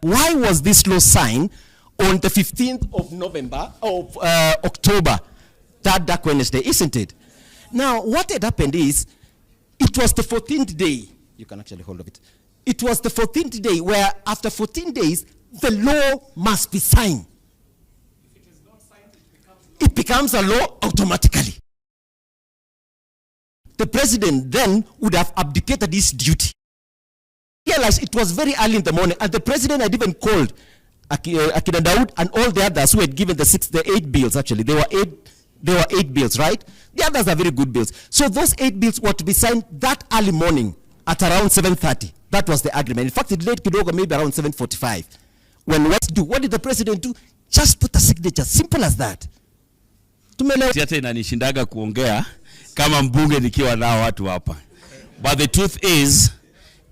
Why was this law signed on the 15th of October, that dark Wednesday, isn't it? Now, what had happened is, it was the 14th day. You can actually hold of it. It was the 14th day where, after 14 days, the law must be signed. If it is not signed, it becomes a law automatically. The president then would have abdicated his duty. Realized it was very early in the morning, and the president had even called Akina Daud and all the others who had given the 8 bills. Actually, there were 8 bills, right? The others are very good bills. So those 8 bills were to be signed that early morning at around 7:30. That was the agreement. In fact, it delayed kidogo maybe around 7:45. What did the president do? Just put a signature. Simple as that. Siasa inanishindaga kuongea kama mbunge nikiwa nao watu hapa. But the truth is,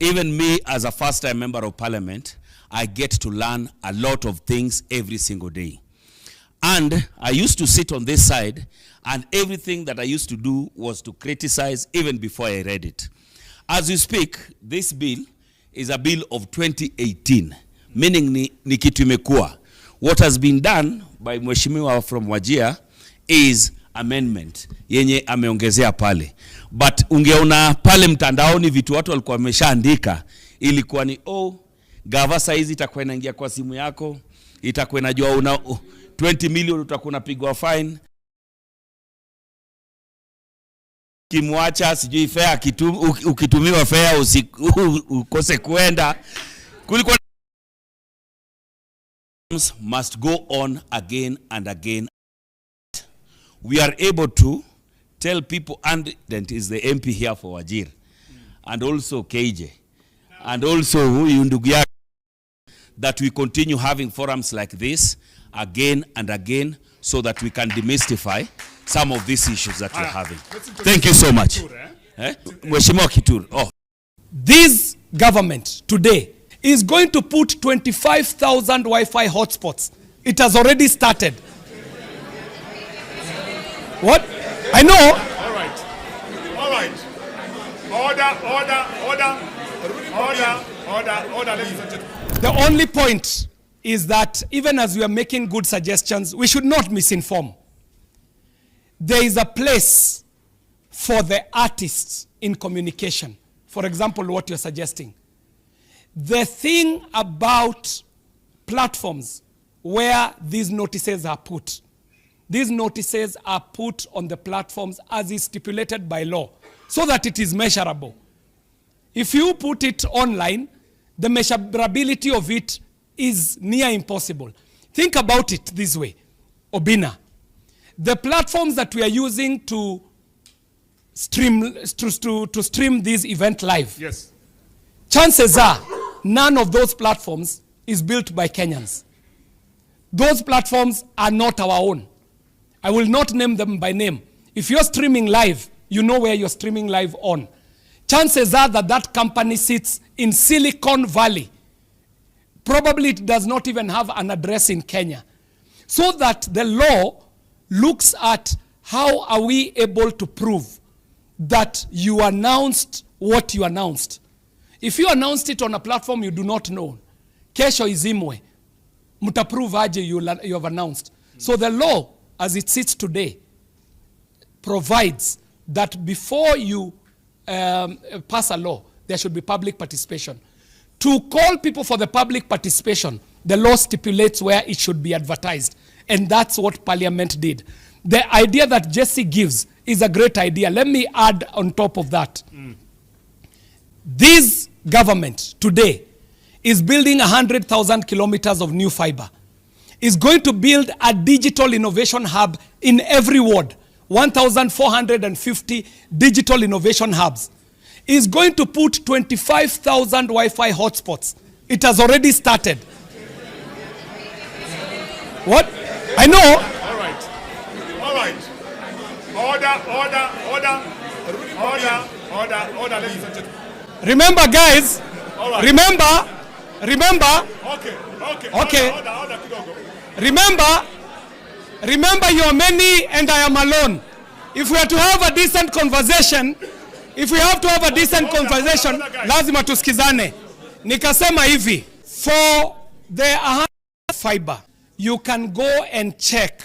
even me as a first-time member of parliament, I get to learn a lot of things every single day. And I used to sit on this side, and everything that I used to do was to criticize even before I read it. As we speak, this bill is a bill of 2018, meaning ni kitu imekuwa. What has been done by Mheshimiwa from Wajir is amendment yenye ameongezea pale. But ungeona pale mtandaoni vitu watu walikuwa wameshaandika, ilikuwa ni gava saizi itakuwa inaingia kwa simu yako, itakuwa inajua una 20 million utakuwa unapigwa fine. Kimwacha sijui fare ukitumiwa fare ukose kuenda. Kulikuwa must go on again and again. We are able to tell people, and that is the MP here for Wajir, and also KJ, and also Yundugia, that we continue having forums like this again and again, so that we can demystify some of these issues that we're having. Thank you so much. Mheshimiwa Kithure. This government today is going to put 25,000 Wi-Fi hotspots. It has already started. What? I know. All right. All right. Order, ladies and gentlemen. The only point is that even as we are making good suggestions, we should not misinform. There is a place for the artists in communication. For example, what you're suggesting. The thing about platforms where these notices are put, these notices are put on the platforms as is stipulated by law, so that it is measurable. If you put it online, the measurability of it is near impossible. Think about it this way, Obina. The platforms that we are using to stream this event live, yes, chances are none of those platforms is built by Kenyans. Those platforms are not our own. I will not name them by name. If you're streaming live, you know where you're streaming live on. Chances are that that company sits in Silicon Valley. Probably it does not even have an address in Kenya. So that the law looks at how are we able to prove that you announced what you announced. If you announced it on a platform you do not know, kesho izimwe, mutaprove aje you have announced. So the law, as it sits today, provides that before you pass a law, there should be public participation. To call people for the public participation, the law stipulates where it should be advertised. And that's what Parliament did. The idea that Jesse gives is a great idea. Let me add on top of that. This government today is building 100,000 kilometers of new fiber. Is going to build a digital innovation hub in every ward, 1,450 digital innovation hubs. Is going to put 25,000 Wi-Fi hotspots. It has already started. What? I know. All right. All right. Order, ladies and gentlemen. Remember, guys. All right. Remember. Okay. Remember you are many and I am alone. If we are to have a decent conversation, lazima tusikizane. Nikasema hivi, for There are fiber. You can go and check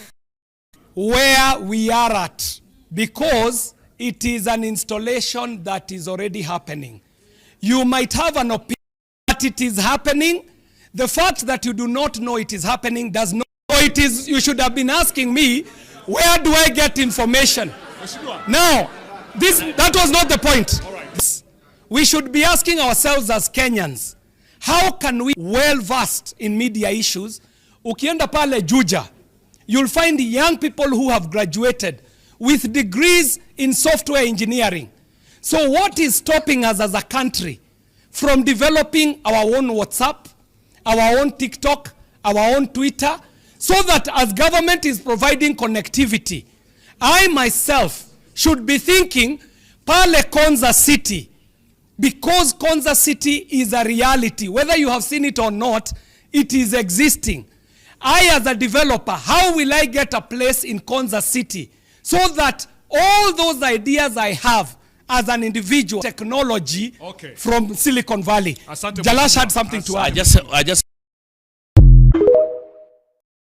where we are at, because it is an installation that is already happening. You might have an opinion that it is happening. The fact that you do not know it is happening does not know it is. You should have been asking me, where do I get information? Now, that was not the point. We should be asking ourselves as Kenyans, how can we, well versed in media issues, ukienda pale Juja, you'll find young people who have graduated with degrees in software engineering. So what is stopping us as a country from developing our own WhatsApp, our own TikTok, our own Twitter, so that as government is providing connectivity, I myself should be thinking pale Konza City, because Konza City is a reality. Whether you have seen it or not, it is existing. I as a developer, how will I get a place in Konza City so that all those ideas I have as an individual, technology from Silicon Valley. Jalash had something to add. I just